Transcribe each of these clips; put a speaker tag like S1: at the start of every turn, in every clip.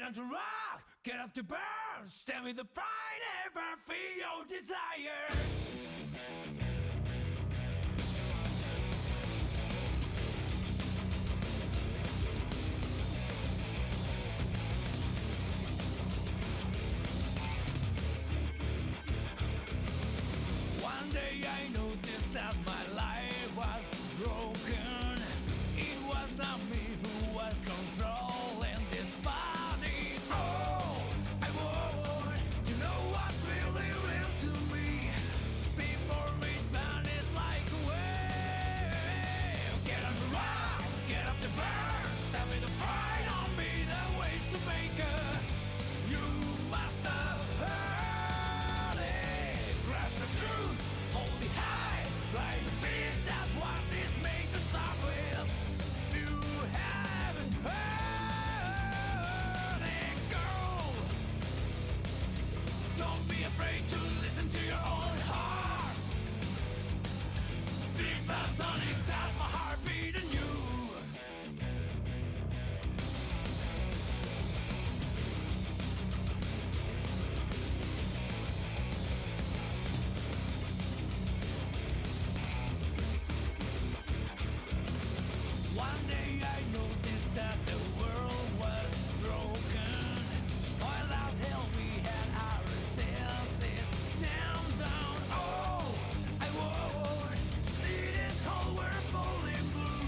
S1: on to rock, get up to burn, stand with the pride, ever feel your desire. One day I noticed that my life was broken. It was not me who was controlling this body. Oh, I want to know what's really real to me before it vanishes like a wave. Get on the rock, get up the burn, stand with the pride on me, the ways to make her. You must have heard it. Grasp the truth, hold it high, right feet, that's what this makes us start with. You haven't heard it, girl. Don't be afraid to listen to your own heart. Big Bad Sonic, that's my heart beating you. One day I noticed that the world was broken. Spoiled as hell, we had our senses down. Oh, I would see this whole world falling blue.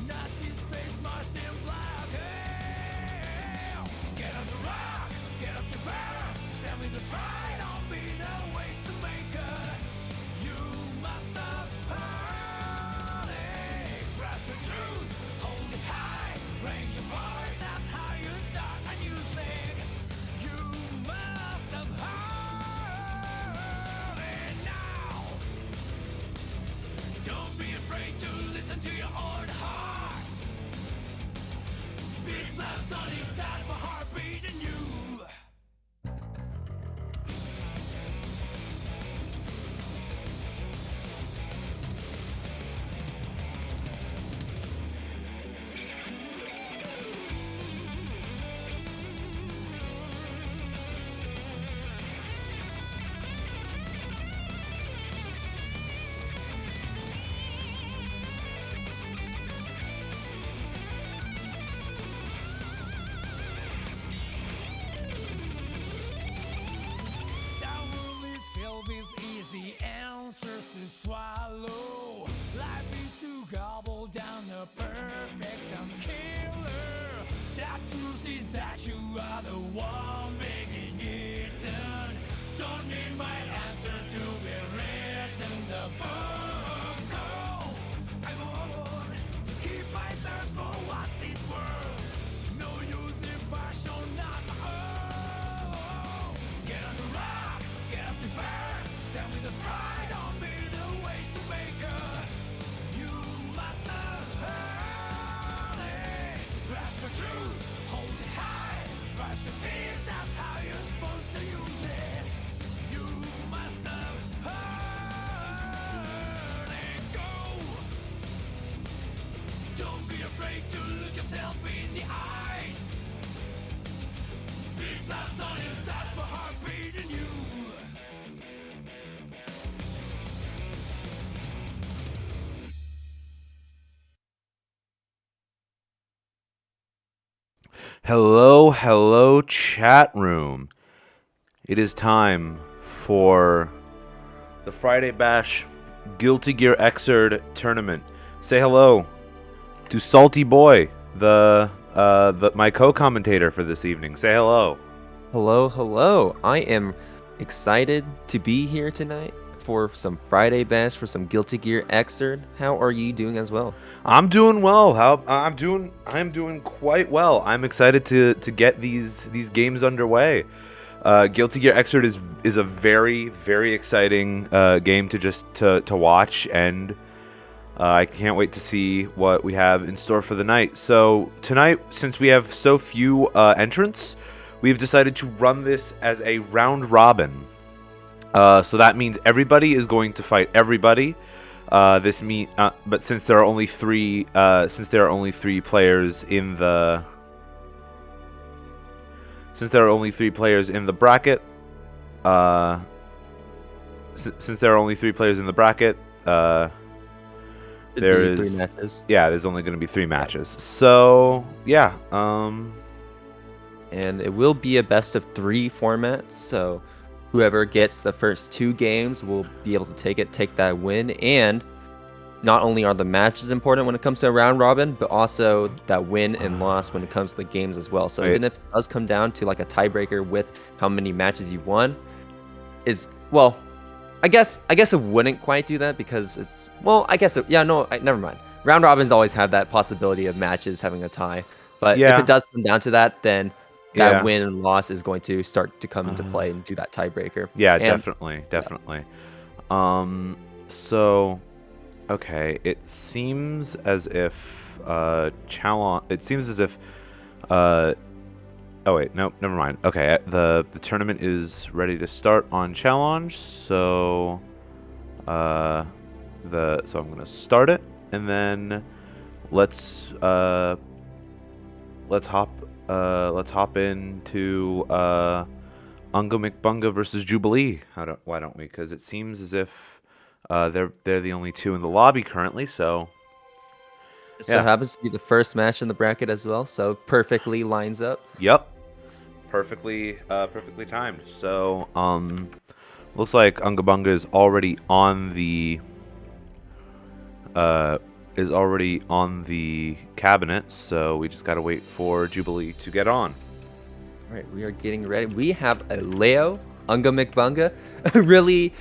S1: Not this space marched in black. Hey, get up to rock, get up to burn, stand with the pride on me, no ways to make her. You must have heard it. Grasp the truth, hold it high, raise your voice, that's how you start a new thing. You must have heard it now. Don't be afraid to listen to your own heart. Big Bad Sonic, that's my heart beating you. That world is filled with easy answers to swallow. Life is to gobble down a perfect killer. That truth is that you are the one being eaten. Don't need my answer to be written the book. Oh, I want to keep my thirst for what is worth. No use in passion, not my own. Get on the rock, get up to burn, stand with the pride on me, the ways to make her. You must have heard it. Grasp the truth, hold it high, rise to peace, that's how you're supposed to use it. You must have heard it. Go. Don't be afraid to look yourself in the eye. Big Bad Sonic, that's my heart beating you.
S2: Hello, hello, chat room. It is time for the Friday Bash Guilty Gear Xrd tournament. Say hello to Salty Boy, my co-commentator for this evening. Say hello.
S3: Hello, hello. I am excited to be here tonight for some Friday Bash, for some Guilty Gear Xrd. How are you doing as well?
S2: I'm doing well. I'm doing quite well. I'm excited to get these games underway. Guilty Gear Xrd is a very, very exciting game to watch, and I can't wait to see what we have in store for the night. So tonight, since we have so few entrants, we've decided to run this as a round robin. So that means everybody is going to fight everybody. But since there are only three players in the since there are only 3 players in the bracket, since there are only 3 players in the bracket, there is
S3: 3 matches.
S2: Yeah, there's only going to be 3 matches. So yeah,
S3: And it will be a best of 3 format. So whoever gets the first 2 games will be able to take that win. And not only are the matches important when it comes to a round robin, but also that win and loss when it comes to the games as well. So
S2: Right.
S3: even if it does come down to like a tiebreaker with how many matches you've won, is well, I guess it wouldn't quite do that because it's never mind. Round robins always have that possibility of matches having a tie, but
S2: Yeah.
S3: if it does come down to that, then that
S2: Yeah.
S3: win and loss is going to start to come into play and do that tiebreaker.
S2: yeah,
S3: And-
S2: definitely. So, okay, it seems as if oh wait, no, never mind. Okay, the tournament is ready to start on challenge, so I'm gonna start it, and then let's hop into Unga McBunga versus Jubilee. Why don't we? Because it seems as if they're the only 2 in the lobby currently. So
S3: So it happens to be the first match in the bracket as well, so perfectly lines up.
S2: yep, perfectly timed. So looks like Unga Bunga is already on the cabinet. So we just gotta wait for Jubilee to get on.
S3: All right, we are getting ready. We have a Leo, Unga McBunga, really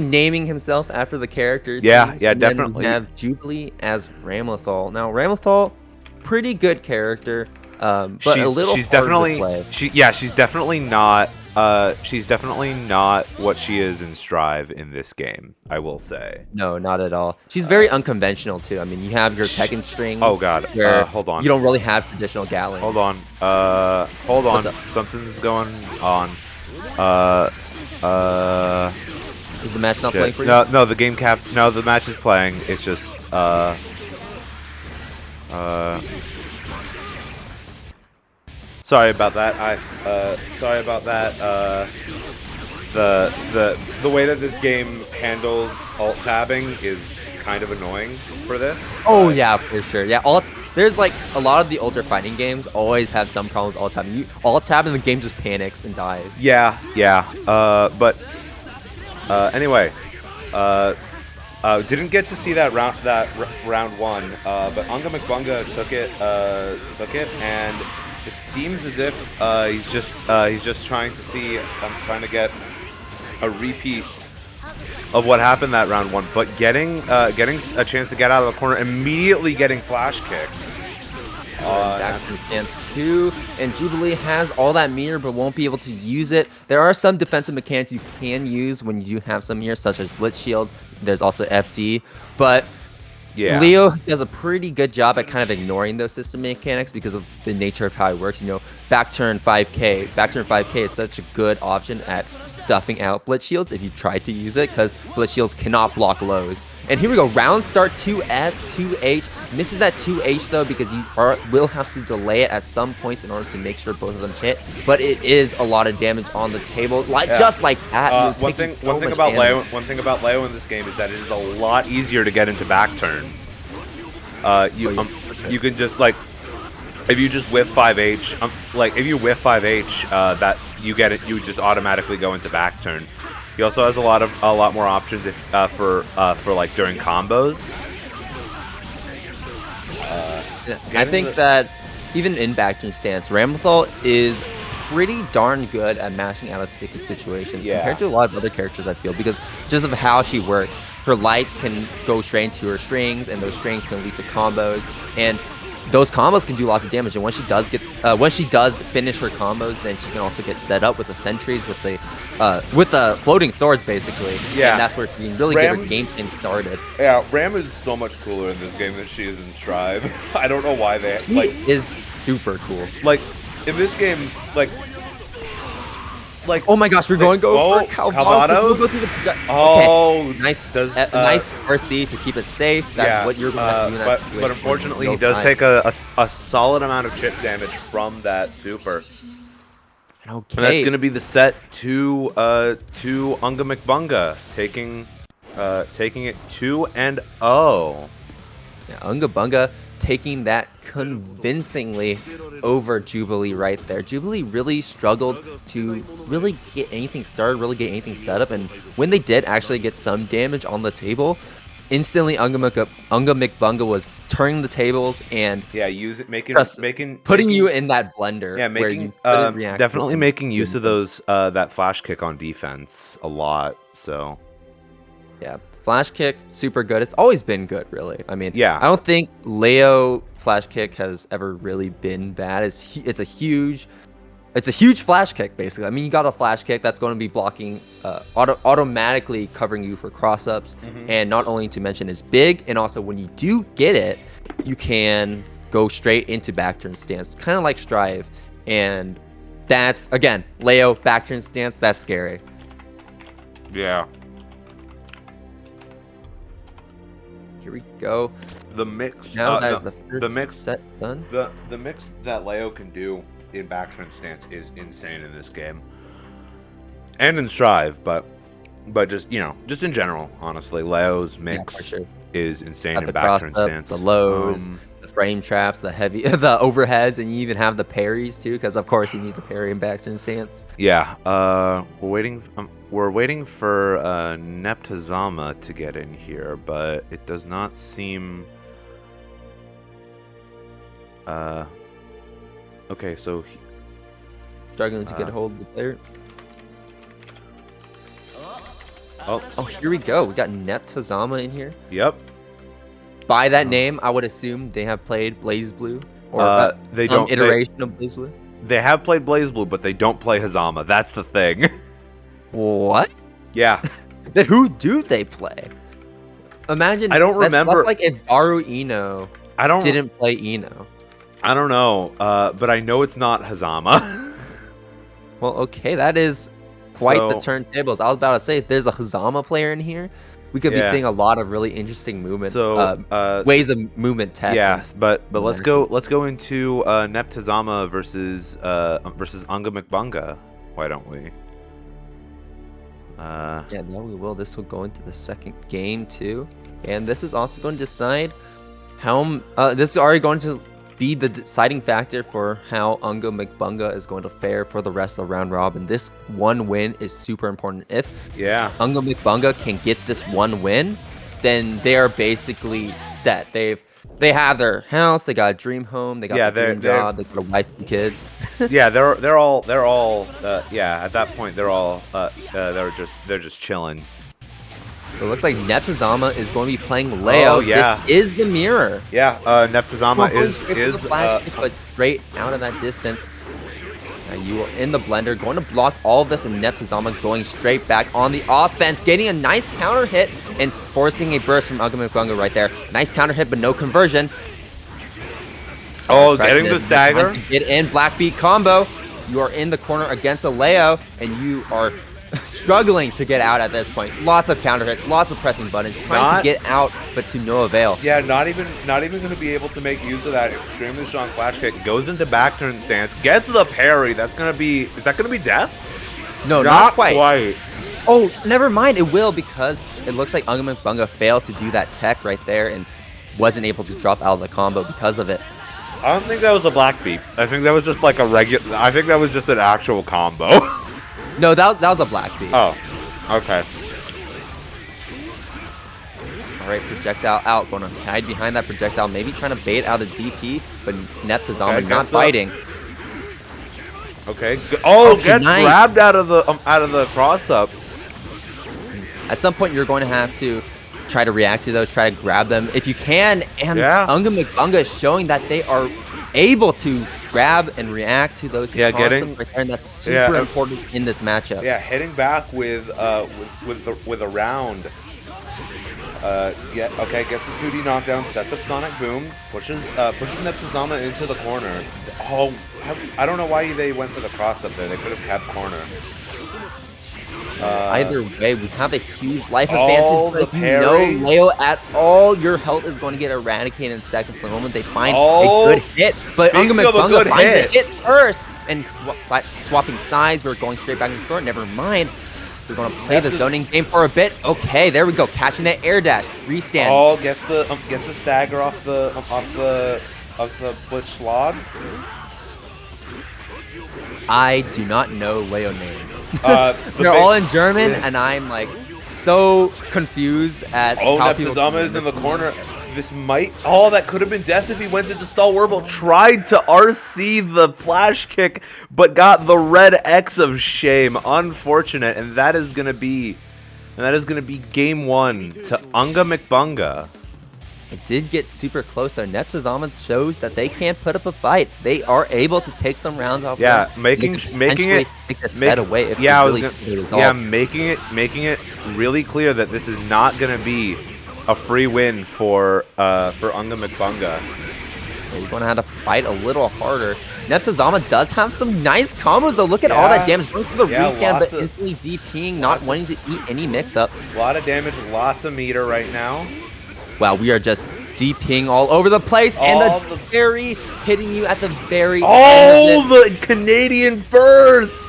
S3: naming himself after the characters.
S2: Yeah,
S3: seems.
S2: yeah,
S3: And then
S2: definitely.
S3: we have Jubilee as Ramlethal. Now, Ramlethal, pretty good character, but a little
S2: she's
S3: hard
S2: definitely
S3: to play.
S2: she's definitely not what she is in Strive in this game, I will say.
S3: No, not at all. She's very unconventional too. I mean, you have your Tekken strings.
S2: Oh, God.
S3: where
S2: Hold on.
S3: You don't really have traditional Gatling.
S2: Hold on. Hold on.
S3: What's up?
S2: Something's going on.
S3: Is the match not
S2: Shit.
S3: playing for you?
S2: No, the game cap. No, the match is playing. It's just sorry about that. Sorry about that. The way that this game handles alt tabbing is kind of annoying for this.
S3: Oh yeah, for sure. Yeah, there's like a lot of the older fighting games always have some problems alt tabbing. You alt tab and the game just panics and dies.
S2: Yeah. But anyway, didn't get to see that round 1. But Unga McBunga took it, and it seems as if he's just trying to get a repeat of what happened that round 1, but getting a chance to get out of the corner, immediately getting flash kicked.
S3: Back to stance 2, and Jubilee has all that meter but won't be able to use it. There are some defensive mechanics you can use when you do have some here, such as Blitz Shield. There's also FD, but
S2: Yeah.
S3: Leo does a pretty good job at kind of ignoring those system mechanics because of the nature of how it works. You know, back turn 5K. Back turn 5K is such a good option at stuffing out Blitz Shields if you try to use it, because Blitz Shields cannot block lows. And here we go, round start 2S, 2H. Misses that 2H though because you will have to delay it at some points in order to make sure both of them hit. But it is a lot of damage on the table, just like that.
S2: One thing about Leo in this game is that it is a lot easier to get into back turn. You can just like, if you just whiff 5H, if you whiff 5H, that you get it, you just automatically go into back turn. He also has a lot more options for like during combos.
S3: I think that even in back turn stance, Ramlethal is pretty darn good at mashing out of sticky situations compared to a lot of other characters, I feel, because just of how she works. Her lights can go straight into her strings, and those strings can lead to combos, and those combos can do lots of damage. And when she does finish her combos, then she can also get set up with the sentries, with the floating swords, basically.
S2: Yeah.
S3: And that's where she can really get her game thing started.
S2: Yeah, Ram is so much cooler in this game than she is in Strive. I don't know why they
S3: He is super cool.
S2: like in this game, like
S3: oh my gosh, we're going for Calvados. We'll go through the okay. Nice RC to keep it safe. That's what you're going to have to do in that situation.
S2: But unfortunately, he does take a solid amount of chip damage from that super.
S3: Okay.
S2: And that's going to be the set to Unga McBunga taking it 2-0.
S3: Yeah, Unga Bunga taking that convincingly over Jubilee right there. Jubilee really struggled to really get anything started, really get anything set up, and when they did actually get some damage on the table, instantly Unga McBunga was turning the tables and
S2: putting
S3: you in that blender.
S2: Yeah,
S3: where you couldn't react
S2: definitely making use of those that flash kick on defense a lot. So
S3: yeah, flash kick, super good. It's always been good, really. I mean,
S2: yeah.
S3: I don't think Leo flash kick has ever really been bad. It's a huge flash kick, basically. I mean, you got a flash kick that's going to be blocking, automatically covering you for cross-ups. And not only to mention it's big, and also when you do get it, you can go straight into back turn stance, kind of like Strive. And that's, again, Leo, back turn stance, that's scary.
S2: Yeah.
S3: Here we go.
S2: The mix.
S3: Now that is the first set done.
S2: The mix that Leo can do in back turn stance is insane in this game, and in Strive, but just just in general, honestly, Leo's mix is insane in back turn stance.
S3: The lows, the frame traps, the overheads, and you even have the parries too, because of course he needs a parry in back turn stance.
S2: Yeah. We're waiting for Neptazama to get in here, but it does not seem. Okay, so
S3: struggling to get a hold of the player.
S2: Oh,
S3: here we go. We got Neptazama in here.
S2: Yep.
S3: By that name, I would assume they have played BlazBlue or
S2: they don't
S3: iteration of BlazBlue.
S2: They have played BlazBlue, but they don't play Hazama. That's the thing.
S3: What?
S2: Yeah.
S3: Then who do they play? Imagine.
S2: I don't remember.
S3: That's like if Baru Ino didn't play Ino.
S2: I don't know, but I know it's not Hazama.
S3: Well, okay, that is quite the turntables. I was about to say, if there's a Hazama player in here, we could be seeing a lot of really interesting movement, ways of movement tech.
S2: Yeah, but let's go into Neptazama versus Unga McBunga. Why don't we?
S3: Yeah, no, we will. This will go into the second game too, and this is also going to decide how. This is already going to be the deciding factor for how Unga McBunga is going to fare for the rest of the round robin. This one win is super important. If Unga McBunga can get this one win, then they are basically set. They have their house, they got a dream home, they got their dream job, they got a wife and kids.
S2: Yeah, they're all at that point they're just chilling.
S3: It looks like Neptazama is going to be playing Leo.
S2: Oh, yeah.
S3: This is the mirror.
S2: Yeah, Neptazama is
S3: but straight out of that distance. Now you are in the blender, going to block all of this, and Neptazama going straight back on the offense, getting a nice counter hit and forcing a burst from Unga McBunga right there. Nice counter hit, but no conversion.
S2: Oh, getting the stagger.
S3: Get in, Blackbeat combo. You are in the corner against a Leo, and you are struggling to get out at this point. Lots of counter hits, lots of pressing buttons, trying to get out, but to no avail.
S2: Yeah, not even going to be able to make use of that extremely strong flash kick. Goes into back turn stance, gets the parry. Is that going to be death?
S3: No, not quite.
S2: quite.
S3: Oh, never mind. It will, because it looks like Unga McBunga failed to do that tech right there and wasn't able to drop out of the combo because of it.
S2: I don't think that was a black beep. I think that was just like I think that was just an actual combo.
S3: No, that was a black beat.
S2: Oh, okay.
S3: All right, projectile out. Going to hide behind that projectile. Maybe trying to bait out a DP, but Neptazama not biting.
S2: Okay. Oh, gets
S3: nice.
S2: grabbed out of the cross up.
S3: At some point, you're going to have to try to react to those. Try to grab them if you can. And Unga McBunga is showing that they are able to grab and react to those
S2: getting
S3: right there, and that's super important in this matchup.
S2: Yeah, hitting back with a round. Gets the 2D knockdown, sets up Sonic Boom, pushes Neptazama into the corner. Oh, I don't know why they went for the cross up there. They could have kept corner.
S3: Either way, we have a huge life
S2: Oh,
S3: advantage, but if
S2: the
S3: you
S2: parry.
S3: know Leo at all, your health is going to get eradicated in seconds the moment they find
S2: Oh,
S3: a good hit. But
S2: speaking
S3: Unga
S2: of a
S3: McBunga
S2: good
S3: finds
S2: hit.
S3: the hit first, and swapping sides, we're going straight back into the store. Never mind. We're going to play the zoning game for a bit. Okay, there we go. Catching that air dash. Restand.
S2: Oh, gets the stagger off the Butch Slod.
S3: I do not know Leo names.
S2: They're
S3: all in German, and I'm like so confused at how people
S2: Neptuzama is in the corner. This might... Oh, that could have been death if he went into stall. Werble tried to RC the flash kick, but got the red X of shame. Unfortunate, and that is gonna be game 1 to Unga McBunga.
S3: It did get super close though. Neptuzama shows that they can't put up a fight. They are able to take some rounds off.
S2: Yeah,
S3: them.
S2: making it
S3: take this bet away if
S2: yeah,
S3: they really see the result.
S2: yeah, making it really clear that this is not gonna be a free win for Unga McBunga.
S3: You're going to have to fight a little harder. Neptuzama does have some nice combos though. Look at all that damage going for the restand, but instantly DPing, not wanting to eat any mix-up.
S2: A lot of damage, lots of meter right now.
S3: Wow, we are just DPing all over the place, and the parry hitting you at the very end of it.
S2: The Canadian burst!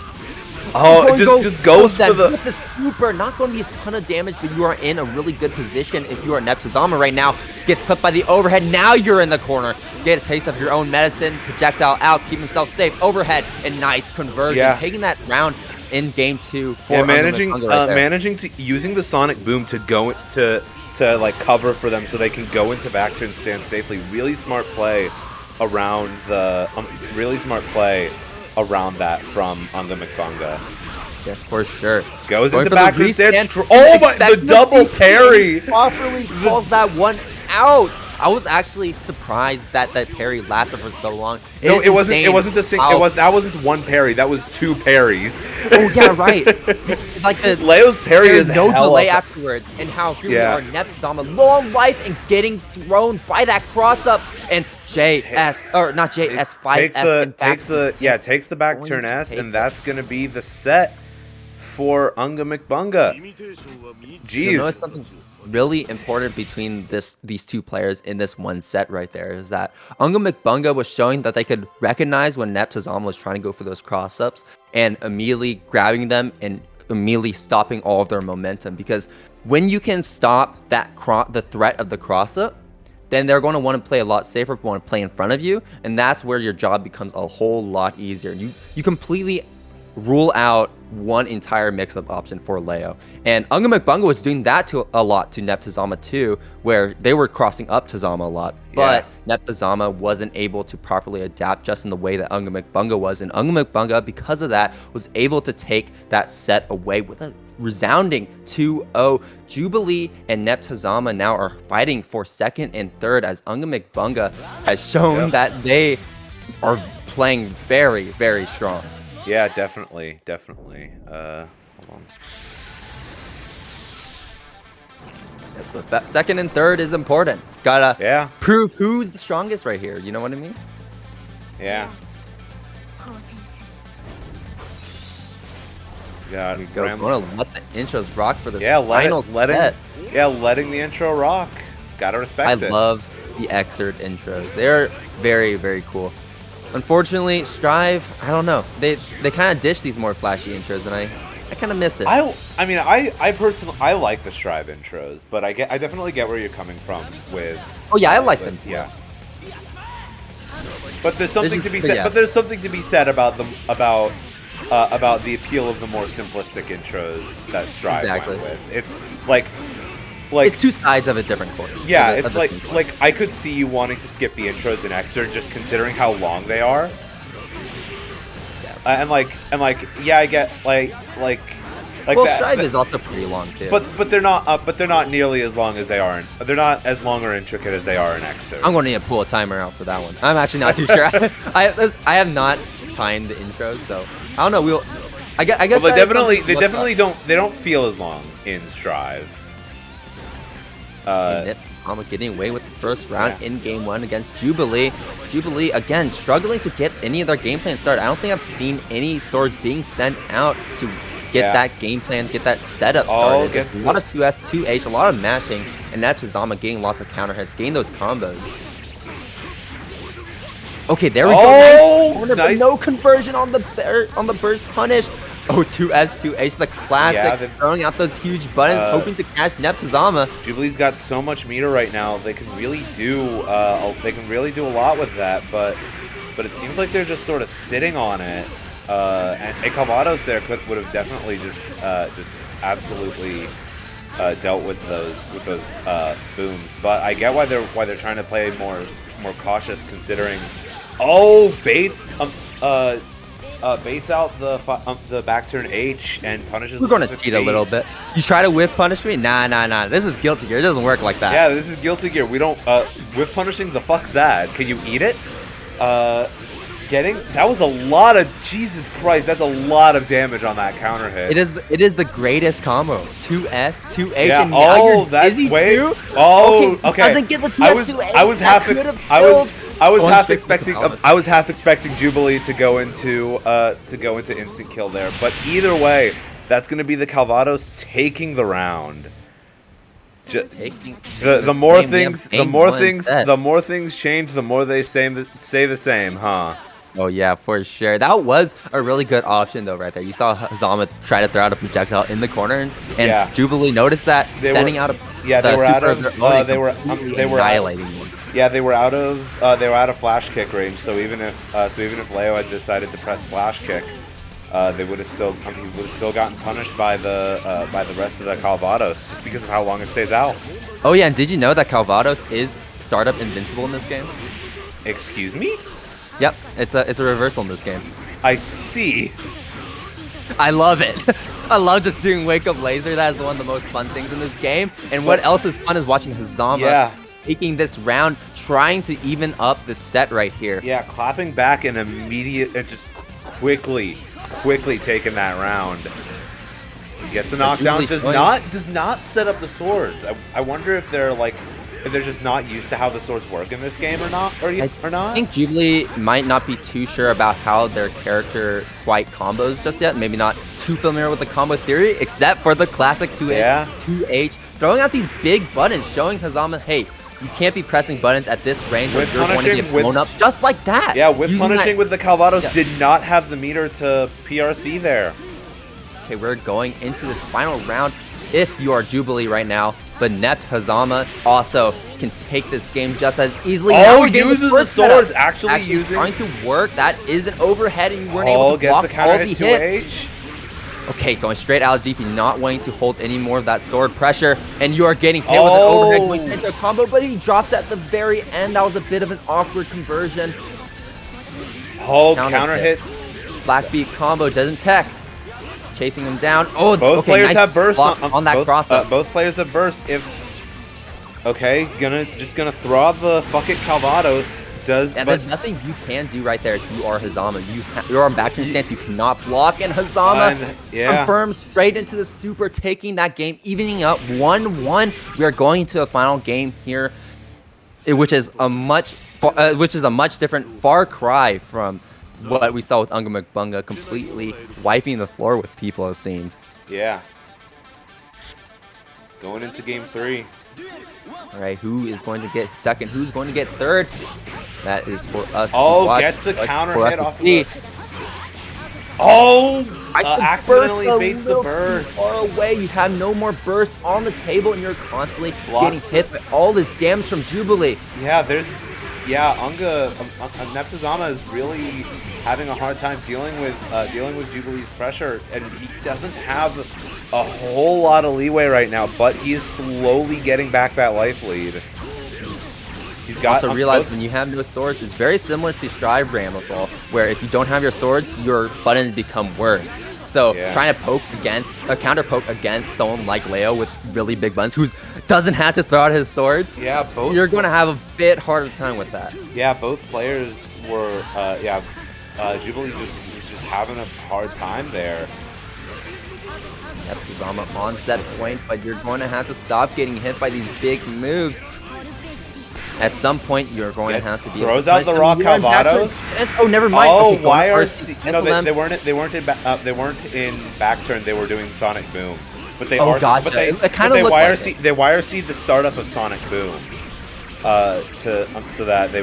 S2: Oh, just goes for the...
S3: With the super, not going to be a ton of damage, but you are in a really good position if you are Neptuzama right now. Gets clipped by the overhead, now you're in the corner. Get a taste of your own medicine, projectile out, keep himself safe, overhead, and nice conversion.
S2: Yeah.
S3: Taking that round in game 2 for
S2: yeah, managing to using the Sonic Boom to go to like cover for them so they can go into back turn stand safely. Really smart play around the around that from Unga McBunga.
S3: Yes, for sure.
S2: Goes
S3: Going
S2: into
S3: for
S2: back
S3: the
S2: turn stand.
S3: restand.
S2: Oh my! The double parry.
S3: Properly calls that one out. I was actually surprised that that parry lasted for so long.
S2: No, it wasn't a single. That wasn't one parry. That was 2 parries.
S3: Oh yeah, right. Like the
S2: Leo's parry is
S3: no
S2: hell
S3: delay
S2: up.
S3: afterwards, and how here we are, Neptuzama, long life and getting thrown by that cross up, and JS or not JS 5S
S2: takes the back turn S, and that's gonna be the set for Unga McBunga. Jeez.
S3: You'll notice something really important between these two players in this one set right there is that Unga McBunga was showing that they could recognize when Neptuzama was trying to go for those cross-ups and immediately grabbing them and immediately stopping all of their momentum, because when you can stop that the threat of the cross-up, then they're going to want to play a lot safer, want to play in front of you, and that's where your job becomes a whole lot easier. You completely rule out one entire mix-up option for Leo. And Unga McBunga was doing that a lot to Neptuzama too, where they were crossing up Tuzama a lot. But Neptuzama wasn't able to properly adapt just in the way that Unga McBunga was. And Unga McBunga, because of that, was able to take that set away with a resounding 2-0. Jubilee and Neptuzama now are fighting for second and third, as Unga McBunga has shown that they are playing very, very strong.
S2: Yeah, definitely. Hold on.
S3: Yes, but second and third is important. Gotta prove who's the strongest right here. You know what I mean?
S2: Yeah.
S3: Here you go. I'm gonna let the intros rock for this
S2: final
S3: set.
S2: Letting the intro rock. Gotta respect it.
S3: I love the Xrd intros. They're very, very cool. Unfortunately, Strive, I don't know. They kind of dish these more flashy intros, and I kind of miss it.
S2: I personally like the Strive intros, but I definitely get where you're coming from with.
S3: Oh yeah, I like them.
S2: Yeah. But there's something to be said. But there's something to be said about them about the appeal of the more simplistic intros that Strive went with. It's like
S3: it's two sides of a different coin.
S2: Yeah, it's like I could see you wanting to skip the intros in Xrd just considering how long they are. Yeah. And I get like
S3: well, Strive is also pretty long too.
S2: But they're not nearly as long as they are. They're not as long or intricate as they are in Xrd.
S3: I'm going to need to pull a timer out for that one. I'm actually not too sure. I have not timed the intros, so I don't know. I guess.
S2: Well, they don't feel as long in Strive.
S3: Alma getting away with the first round in game 1 against Jubilee. Jubilee, again, struggling to get any of their game plan started. I don't think I've seen any swords being sent out to get that game plan, get that setup started. There's a lot of 2S, 2H, a lot of mashing, and that's Hazama getting lots of counter hits, getting those combos. Okay, there we go. Nice. But no conversion on the burst punish. Oh, 2S, 2H, the classic. Throwing out those huge buttons, hoping to catch Hazama.
S2: Jubilee's got so much meter right now. They can really do a lot with that, but it seems like they're just sort of sitting on it. And Calvados there would have definitely just absolutely dealt with those booms. But I get why they're trying to play more cautious, considering. Oh, baits baits out the back turn H and punishes.
S3: We're going to cheat a little bit. You try to whiff punish me? Nah. This is Guilty Gear. It doesn't work like that.
S2: Yeah, this is Guilty Gear. We don't whiff punishing. The fuck's that? Can you eat it? That was a lot of Jesus Christ. That's a lot of damage on that counter hit.
S3: It is the greatest combo. 2S, 2H,
S2: yeah.
S3: and now you're dizzy too.
S2: Oh, okay.
S3: Doesn't get the 2S, 2H.
S2: I was half expecting Jubilee to go into instant kill there. But either way, that's going to be the Calvados taking the round. The more things change, the more they stay the same, huh?
S3: Oh yeah, for sure. That was a really good option though, right there. You saw Hazama try to throw out a projectile in the corner, and Jubilee noticed that, they were out
S2: of flash kick range. So even if Leo had decided to press flash kick, he would have still gotten punished by the rest of the Calvados just because of how long it stays out.
S3: Oh yeah, and did you know that Calvados is startup invincible in this game?
S2: Excuse me?
S3: Yep, it's a reversal in this game.
S2: I see.
S3: I love it. I love just doing Wake Up Laser. That is one of the most fun things in this game. And what else is fun is watching Hazama taking this round, trying to even up the set right here.
S2: Yeah, clapping back and just quickly taking that round. He gets the knockdown. Does not set up the swords. I wonder if they're just not used to how the swords work in this game or not. I
S3: think Jubilee might not be too sure about how their character quite combos just yet. Maybe not too familiar with the combo theory, except for the classic 2H, 2H. Throwing out these big buttons, showing Hazama, hey, you can't be pressing buttons at this range or you're going to get blown up just like that.
S2: Yeah, with punishing with the Calvados did not have the meter to PRC there.
S3: Okay, we're going into this final round. If you are Jubilee right now, but Nept Hazama also can take this game just as easily.
S2: Oh, uses the swords. Actually
S3: trying to work. That is an overhead, and you weren't able to block all the hits. Okay, going straight out of DP, not wanting to hold any more of that sword pressure, and you are getting hit with an overhead going into a combo, but he drops at the very end. That was a bit of an awkward conversion.
S2: Oh, counter hit.
S3: Blackbeat combo doesn't tech. Chasing him down. Oh,
S2: both players have burst
S3: on that cross up.
S2: Both players have burst. Just gonna throw out the fuck it Calvados. There's
S3: nothing you can do right there if you are Hazama. You're on back to stance. You cannot block, and Hazama confirms straight into the super, taking that game, evening up 1-1. We are going to a final game here, which is a much different far cry from what we saw with Unga McBunga, completely wiping the floor with people, it seemed.
S2: Yeah. Going into game 3.
S3: All right, who is going to get second? Who's going to get third? That is for us to watch.
S2: Gets the counter hit off
S3: the...
S2: accidentally baits the burst.
S3: Far away, you have no more burst on the table, and you're constantly getting hit by all this damage from Jubilee.
S2: Nept Hazama is really having a hard time dealing with Jubilee's pressure, and he doesn't have a whole lot of leeway right now, but he is slowly getting back that life lead. He's got
S3: also realize when you have no swords, it's very similar to Strive Ramlethal, where if you don't have your swords, your buttons become worse. So trying to counter poke against someone like Leo with really big buttons, who doesn't have to throw out his swords, you're going to have a bit harder time with that.
S2: Yeah, both players were, Jubilee was just having a hard time there.
S3: That's Hazama on set point, but you're going to have to stop getting hit by these big moves. At some point, you're going to have to be.
S2: Throws out the raw Calvados.
S3: Oh, never mind.
S2: Oh,
S3: Okay,
S2: why are
S3: RC,
S2: no? They weren't. They weren't in back turn. They were doing Sonic Boom. But they
S3: Oh,
S2: are.
S3: gotcha.
S2: But they
S3: It kinda looked like it.
S2: They YRC the startup of Sonic Boom. So that they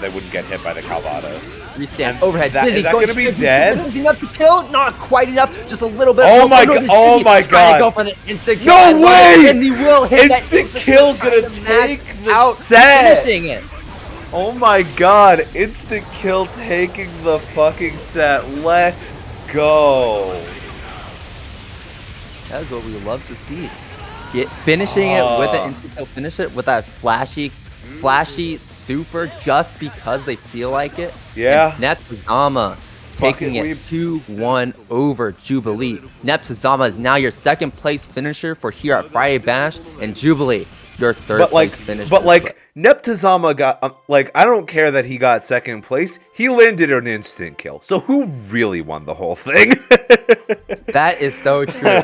S2: wouldn't get hit by the Calvados.
S3: Restand
S2: And
S3: overhead.
S2: is
S3: Dizzy
S2: that
S3: going
S2: gonna be
S3: straight to
S2: dead?
S3: Dizzy enough to kill? Not quite enough. Just a little bit.
S2: Oh my
S3: no,
S2: god! Oh my
S3: trying to
S2: god!
S3: go for the instant kill.
S2: No
S3: I love
S2: way!
S3: it, and he will hit that
S2: Instant
S3: instant
S2: kill
S3: trying
S2: gonna
S3: to match
S2: take the
S3: out,
S2: set.
S3: finishing it.
S2: Oh my god! Instant kill taking the fucking set. Let's go.
S3: That is what we love to see. Finishing it with an instant kill. Finish it with that flashy super just because they feel like it.
S2: Yeah.
S3: And Neptuzama taking it 2-1 over Jubilee. Neptuzama is now your second place finisher for here at Friday Bash, and Jubilee your third place finisher.
S2: But Neptuzama got I don't care that he got second place. He landed an instant kill. So who really won the whole thing?
S3: That is so true.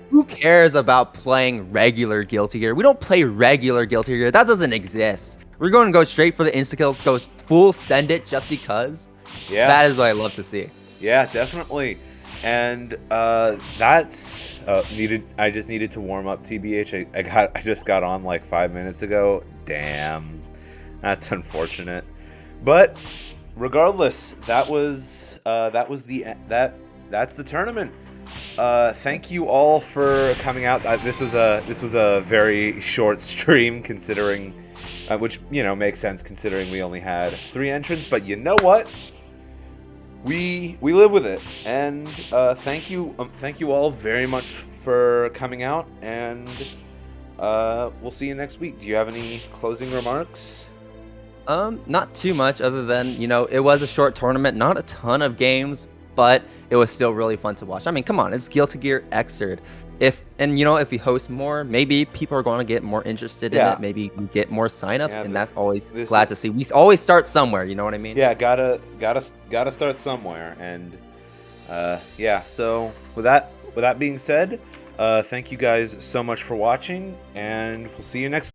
S3: Who cares about playing regular Guilty Gear? We don't play regular Guilty Gear. That doesn't exist. We're going to go straight for the insta kills, go full send it just because.
S2: Yeah.
S3: That is what I love to see.
S2: Yeah, definitely. And that's needed. I just needed to warm up. TBH. I just got on like 5 minutes ago. Damn, that's unfortunate. But regardless, that's the tournament. Thank you all for coming out. This was a very short stream considering, which makes sense considering we only had 3 entrants. But you know what? We live with it, and thank you all very much for coming out, and we'll see you next week. Do you have any closing remarks?
S3: Not too much other than, it was a short tournament, not a ton of games, but it was still really fun to watch. I mean, come on, it's Guilty Gear Xrd. If we host more, maybe people are going to get more interested in it. Maybe we get more signups, and that's always glad to see. We always start somewhere, you know what I mean?
S2: Yeah, gotta start somewhere, and So with that being said, thank you guys so much for watching, and we'll see you next.